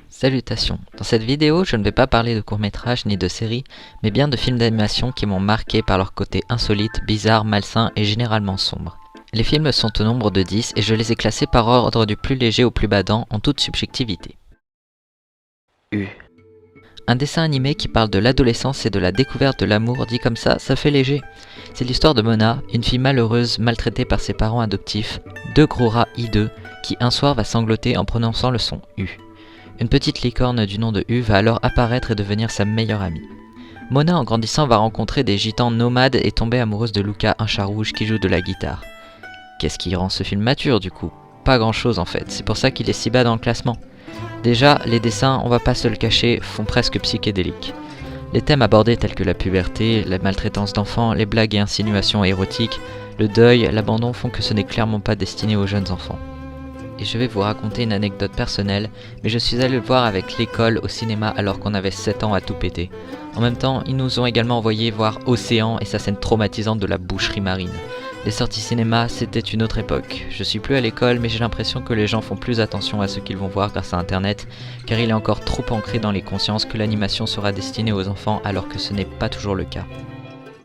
Salutations, dans cette vidéo je ne vais pas parler de courts-métrages ni de séries, mais bien de films d'animation qui m'ont marqué par leur côté insolite, bizarre, malsain et généralement sombre. Les films sont au nombre de 10 et je les ai classés par ordre du plus léger au plus badant en toute subjectivité. U. Un dessin animé qui parle de l'adolescence et de la découverte de l'amour, dit comme ça fait léger. C'est l'histoire de Mona, une fille malheureuse maltraitée par ses parents adoptifs, deux gros rats hideux, qui un soir va sangloter en prononçant le son U. Une petite licorne du nom de U va alors apparaître et devenir sa meilleure amie. Mona en grandissant va rencontrer des gitans nomades et tomber amoureuse de Luca, un chat rouge qui joue de la guitare. Qu'est-ce qui rend ce film mature du coup? Pas grand chose en fait, c'est pour ça qu'il est si bas dans le classement. Déjà, les dessins, on va pas se le cacher, font presque psychédéliques. Les thèmes abordés tels que la puberté, la maltraitance d'enfants, les blagues et insinuations érotiques, le deuil, l'abandon font que ce n'est clairement pas destiné aux jeunes enfants. Et je vais vous raconter une anecdote personnelle, mais je suis allé le voir avec l'école au cinéma alors qu'on avait 7 ans à tout péter. En même temps, ils nous ont également envoyé voir Océan et sa scène traumatisante de la boucherie marine. Les sorties cinéma, c'était une autre époque. Je suis plus à l'école, mais j'ai l'impression que les gens font plus attention à ce qu'ils vont voir grâce à internet, car il est encore trop ancré dans les consciences que l'animation sera destinée aux enfants alors que ce n'est pas toujours le cas.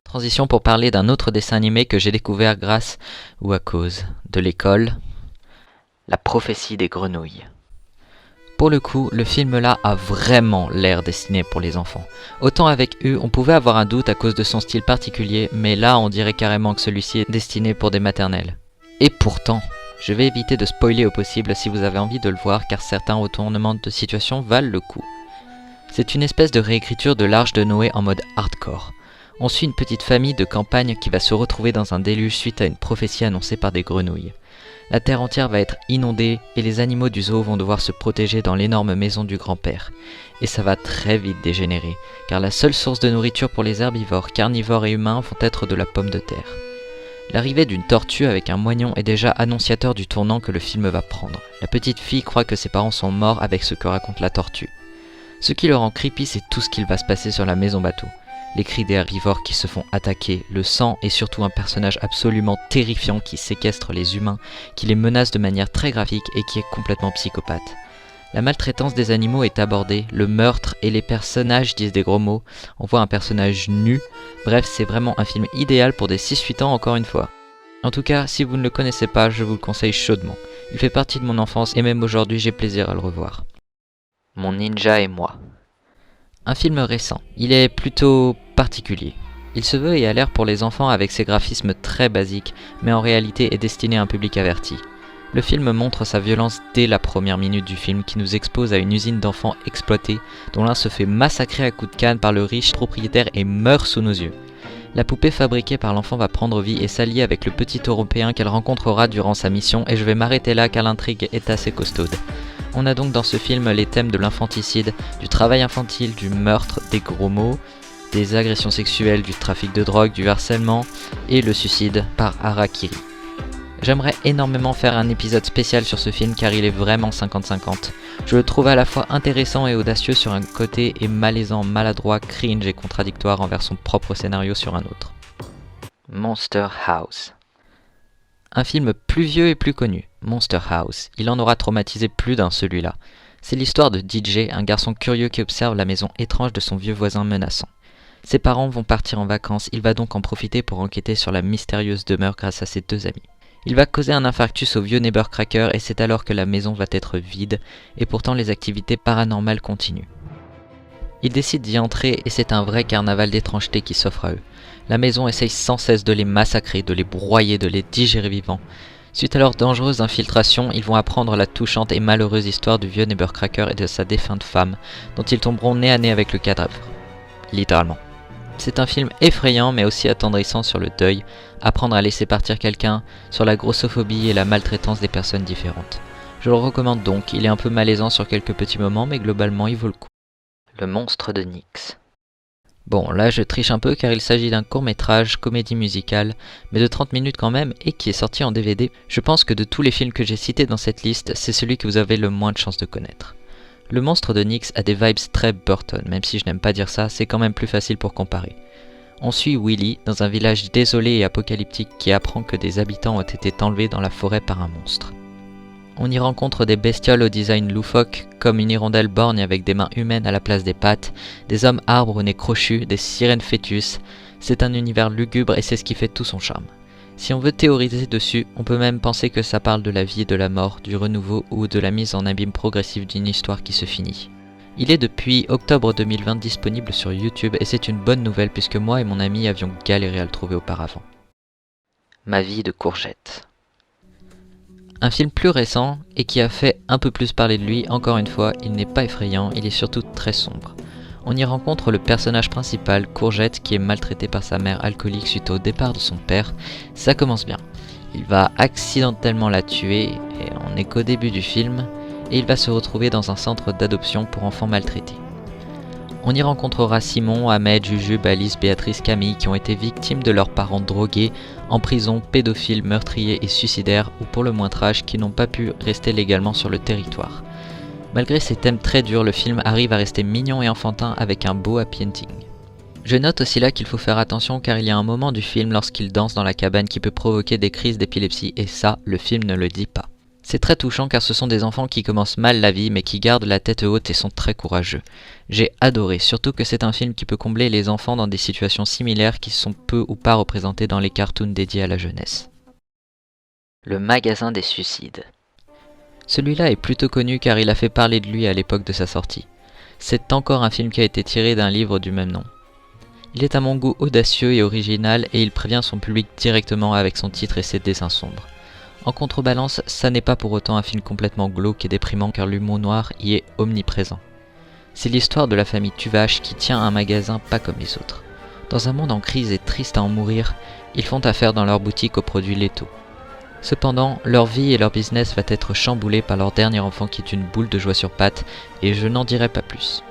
Transition pour parler d'un autre dessin animé que j'ai découvert grâce, ou à cause, de l'école. La prophétie des grenouilles. Pour le coup, le film là a vraiment l'air destiné pour les enfants. Autant avec U, on pouvait avoir un doute à cause de son style particulier, mais là on dirait carrément que celui-ci est destiné pour des maternelles. Et pourtant, je vais éviter de spoiler au possible si vous avez envie de le voir car certains retournements de situation valent le coup. C'est une espèce de réécriture de l'Arche de Noé en mode hardcore. On suit une petite famille de campagne qui va se retrouver dans un déluge suite à une prophétie annoncée par des grenouilles. La terre entière va être inondée et les animaux du zoo vont devoir se protéger dans l'énorme maison du grand-père. Et ça va très vite dégénérer, car la seule source de nourriture pour les herbivores, carnivores et humains vont être de la pomme de terre. L'arrivée d'une tortue avec un moignon est déjà annonciateur du tournant que le film va prendre. La petite fille croit que ses parents sont morts avec ce que raconte la tortue. Ce qui le rend creepy, c'est tout ce qu'il va se passer sur la maison bateau. Les cris des herbivores qui se font attaquer, le sang et surtout un personnage absolument terrifiant qui séquestre les humains, qui les menace de manière très graphique et qui est complètement psychopathe. La maltraitance des animaux est abordée, le meurtre et les personnages disent des gros mots, on voit un personnage nu, bref c'est vraiment un film idéal pour des 6-8 ans encore une fois. En tout cas, si vous ne le connaissez pas, je vous le conseille chaudement. Il fait partie de mon enfance et même aujourd'hui j'ai plaisir à le revoir. Mon ninja et moi. Un film récent. Il est plutôt particulier. Il se veut et a l'air pour les enfants avec ses graphismes très basiques, mais en réalité est destiné à un public averti. Le film montre sa violence dès la première minute du film qui nous expose à une usine d'enfants exploités dont l'un se fait massacrer à coups de canne par le riche propriétaire et meurt sous nos yeux. La poupée fabriquée par l'enfant va prendre vie et s'allier avec le petit Européen qu'elle rencontrera durant sa mission et je vais m'arrêter là car l'intrigue est assez costaude. On a donc dans ce film les thèmes de l'infanticide, du travail infantile, du meurtre, des gros mots, des agressions sexuelles, du trafic de drogue, du harcèlement et le suicide par harakiri. J'aimerais énormément faire un épisode spécial sur ce film car il est vraiment 50-50. Je le trouve à la fois intéressant et audacieux sur un côté et malaisant, maladroit, cringe et contradictoire envers son propre scénario sur un autre. Monster House. Un film plus vieux et plus connu, Monster House. Il en aura traumatisé plus d'un celui-là. C'est l'histoire de DJ, un garçon curieux qui observe la maison étrange de son vieux voisin menaçant. Ses parents vont partir en vacances, il va donc en profiter pour enquêter sur la mystérieuse demeure grâce à ses deux amis. Il va causer un infarctus au vieux neighbor cracker et c'est alors que la maison va être vide et pourtant les activités paranormales continuent. Ils décident d'y entrer et c'est un vrai carnaval d'étrangeté qui s'offre à eux. La maison essaye sans cesse de les massacrer, de les broyer, de les digérer vivants. Suite à leur dangereuse infiltration, ils vont apprendre la touchante et malheureuse histoire du vieux neighbor cracker et de sa défunte femme, dont ils tomberont nez à nez avec le cadavre. Littéralement. C'est un film effrayant mais aussi attendrissant sur le deuil, apprendre à laisser partir quelqu'un, sur la grossophobie et la maltraitance des personnes différentes. Je le recommande donc, il est un peu malaisant sur quelques petits moments mais globalement il vaut le coup. Le monstre de Nyx. Bon, là je triche un peu car il s'agit d'un court-métrage, comédie musicale, mais de 30 minutes quand même et qui est sorti en DVD. Je pense que de tous les films que j'ai cités dans cette liste, c'est celui que vous avez le moins de chances de connaître. Le monstre de Nyx a des vibes très Burton, même si je n'aime pas dire ça, c'est quand même plus facile pour comparer. On suit Willy dans un village désolé et apocalyptique qui apprend que des habitants ont été enlevés dans la forêt par un monstre. On y rencontre des bestioles au design loufoque, comme une hirondelle borgne avec des mains humaines à la place des pattes, des hommes arbres aux nez crochus, des sirènes fœtus. C'est un univers lugubre et c'est ce qui fait tout son charme. Si on veut théoriser dessus, on peut même penser que ça parle de la vie et de la mort, du renouveau ou de la mise en abîme progressive d'une histoire qui se finit. Il est depuis octobre 2020 disponible sur YouTube et c'est une bonne nouvelle puisque moi et mon ami avions galéré à le trouver auparavant. Ma vie de courgette. Un film plus récent et qui a fait un peu plus parler de lui, encore une fois, il n'est pas effrayant, il est surtout très sombre. On y rencontre le personnage principal, Courgette, qui est maltraité par sa mère alcoolique suite au départ de son père. Ça commence bien. Il va accidentellement la tuer, et on n'est qu'au début du film, et il va se retrouver dans un centre d'adoption pour enfants maltraités. On y rencontrera Simon, Ahmed, Jujube, Alice, Béatrice, Camille qui ont été victimes de leurs parents drogués, en prison, pédophiles, meurtriers et suicidaires ou pour le moins trash qui n'ont pas pu rester légalement sur le territoire. Malgré ces thèmes très durs, le film arrive à rester mignon et enfantin avec un beau happy ending. Je note aussi là qu'il faut faire attention car il y a un moment du film lorsqu'il danse dans la cabane qui peut provoquer des crises d'épilepsie et ça, le film ne le dit pas. C'est très touchant car ce sont des enfants qui commencent mal la vie mais qui gardent la tête haute et sont très courageux. J'ai adoré, surtout que c'est un film qui peut combler les enfants dans des situations similaires qui sont peu ou pas représentées dans les cartoons dédiés à la jeunesse. Le magasin des suicides. Celui-là est plutôt connu car il a fait parler de lui à l'époque de sa sortie. C'est encore un film qui a été tiré d'un livre du même nom. Il est à mon goût audacieux et original et il prévient son public directement avec son titre et ses dessins sombres. En contrebalance, ça n'est pas pour autant un film complètement glauque et déprimant car l'humour noir y est omniprésent. C'est l'histoire de la famille Tuvache qui tient un magasin pas comme les autres. Dans un monde en crise et triste à en mourir, ils font affaire dans leur boutique aux produits laitaux. Cependant, leur vie et leur business va être chamboulés par leur dernier enfant qui est une boule de joie sur pattes, et je n'en dirai pas plus.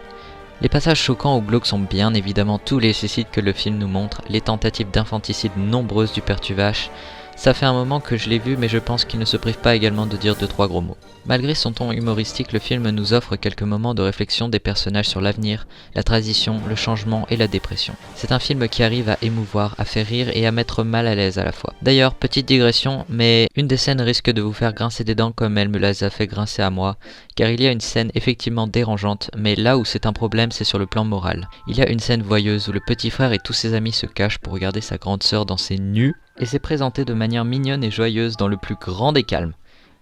Les passages choquants ou glauques sont bien évidemment tous les suicides que le film nous montre, les tentatives d'infanticide nombreuses du père Tuvache. Ça fait un moment que je l'ai vu mais je pense qu'il ne se prive pas également de dire 2-3 gros mots. Malgré son ton humoristique, le film nous offre quelques moments de réflexion des personnages sur l'avenir, la transition, le changement et la dépression. C'est un film qui arrive à émouvoir, à faire rire et à mettre mal à l'aise à la fois. D'ailleurs, petite digression, mais une des scènes risque de vous faire grincer des dents comme elle me les a fait grincer à moi, car il y a une scène effectivement dérangeante, mais là où c'est un problème c'est sur le plan moral. Il y a une scène voyeuse où le petit frère et tous ses amis se cachent pour regarder sa grande sœur danser nue, et c'est présenté de manière mignonne et joyeuse dans le plus grand des calmes.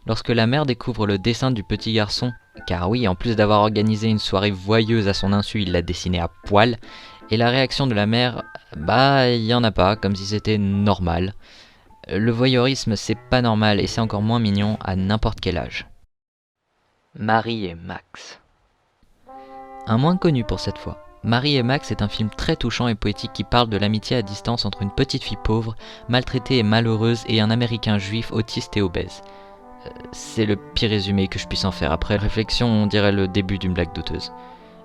Lorsque la mère découvre le dessin du petit garçon, car oui, en plus d'avoir organisé une soirée voyeuse à son insu, il l'a dessiné à poil, et la réaction de la mère, il y en a pas, comme si c'était normal. Le voyeurisme c'est pas normal et c'est encore moins mignon à n'importe quel âge. Marie et Max. Un moins connu pour cette fois. Marie et Max est un film très touchant et poétique qui parle de l'amitié à distance entre une petite fille pauvre, maltraitée et malheureuse et un américain juif autiste et obèse. C'est le pire résumé que je puisse en faire. Après réflexion, on dirait le début d'une blague douteuse.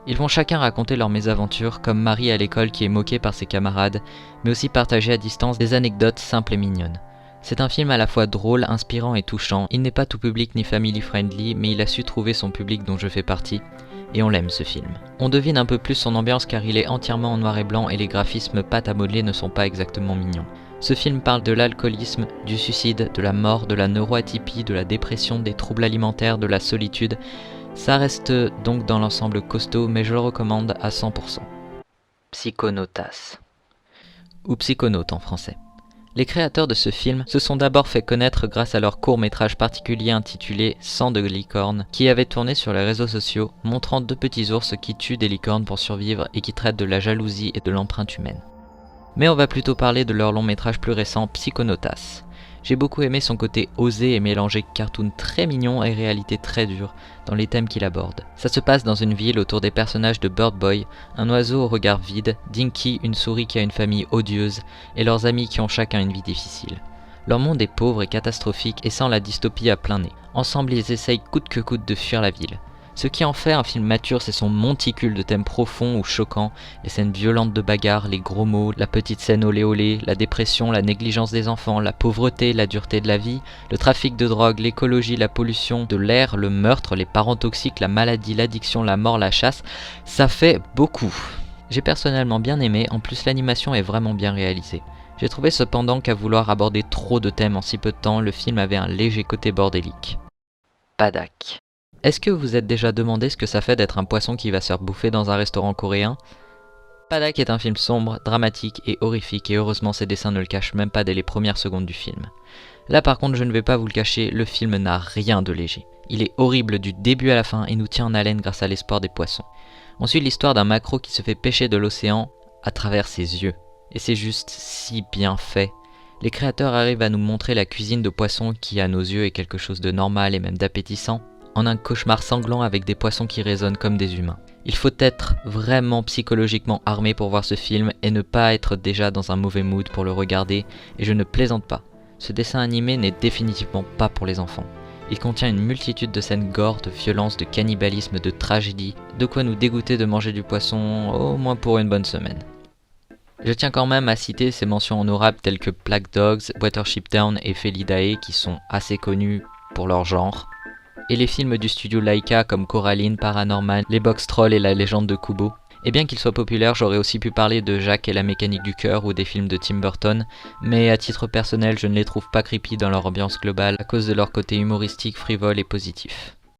Ils vont chacun raconter leurs mésaventures, comme Marie à l'école qui est moquée par ses camarades, mais aussi partager à distance des anecdotes simples et mignonnes. C'est un film à la fois drôle, inspirant et touchant. Il n'est pas tout public ni family friendly, mais il a su trouver son public dont je fais partie, et on l'aime ce film. On devine un peu plus son ambiance car il est entièrement en noir et blanc et les graphismes pâte à modeler ne sont pas exactement mignons. Ce film parle de l'alcoolisme, du suicide, de la mort, de la neuroatypie, de la dépression, des troubles alimentaires, de la solitude. Ça reste donc dans l'ensemble costaud, mais je le recommande à 100%. Psychonautas. Ou Psychonautes en français. Les créateurs de ce film se sont d'abord fait connaître grâce à leur court-métrage particulier intitulé Sang de licorne, qui avait tourné sur les réseaux sociaux, montrant deux petits ours qui tuent des licornes pour survivre et qui traitent de la jalousie et de l'empreinte humaine. Mais on va plutôt parler de leur long-métrage plus récent, Psychonautas. J'ai beaucoup aimé son côté osé et mélangé cartoon très mignon et réalité très dure dans les thèmes qu'il aborde. Ça se passe dans une ville autour des personnages de Bird Boy, un oiseau au regard vide, Dinky, une souris qui a une famille odieuse, et leurs amis qui ont chacun une vie difficile. Leur monde est pauvre et catastrophique et sent la dystopie à plein nez. Ensemble, ils essayent coûte que coûte de fuir la ville. Ce qui en fait un film mature, c'est son monticule de thèmes profonds ou choquants, les scènes violentes de bagarre, les gros mots, la petite scène olé olé, la dépression, la négligence des enfants, la pauvreté, la dureté de la vie, le trafic de drogue, l'écologie, la pollution de l'air, le meurtre, les parents toxiques, la maladie, l'addiction, la mort, la chasse, ça fait beaucoup. J'ai personnellement bien aimé, en plus l'animation est vraiment bien réalisée. J'ai trouvé cependant qu'à vouloir aborder trop de thèmes en si peu de temps, le film avait un léger côté bordélique. Padak. Est-ce que vous vous êtes déjà demandé ce que ça fait d'être un poisson qui va se faire bouffer dans un restaurant coréen ? Padak est un film sombre, dramatique et horrifique et heureusement ces dessins ne le cachent même pas dès les premières secondes du film. Là par contre je ne vais pas vous le cacher, le film n'a rien de léger. Il est horrible du début à la fin et nous tient en haleine grâce à l'espoir des poissons. On suit l'histoire d'un maquereau qui se fait pêcher de l'océan à travers ses yeux. Et c'est juste si bien fait. Les créateurs arrivent à nous montrer la cuisine de poissons qui à nos yeux est quelque chose de normal et même d'appétissant, en un cauchemar sanglant avec des poissons qui résonnent comme des humains. Il faut être vraiment psychologiquement armé pour voir ce film et ne pas être déjà dans un mauvais mood pour le regarder, et je ne plaisante pas. Ce dessin animé n'est définitivement pas pour les enfants. Il contient une multitude de scènes gore, de violence, de cannibalisme, de tragédie, de quoi nous dégoûter de manger du poisson au moins pour une bonne semaine. Je tiens quand même à citer ces mentions honorables telles que Black Dogs, Watership Down et Felidae qui sont assez connus pour leur genre, et les films du studio Laika comme Coraline, Paranormal, Les Box Trolls et La Légende de Kubo. Et bien qu'ils soient populaires, j'aurais aussi pu parler de Jacques et la mécanique du cœur ou des films de Tim Burton, mais à titre personnel je ne les trouve pas creepy dans leur ambiance globale à cause de leur côté humoristique, frivole et positif.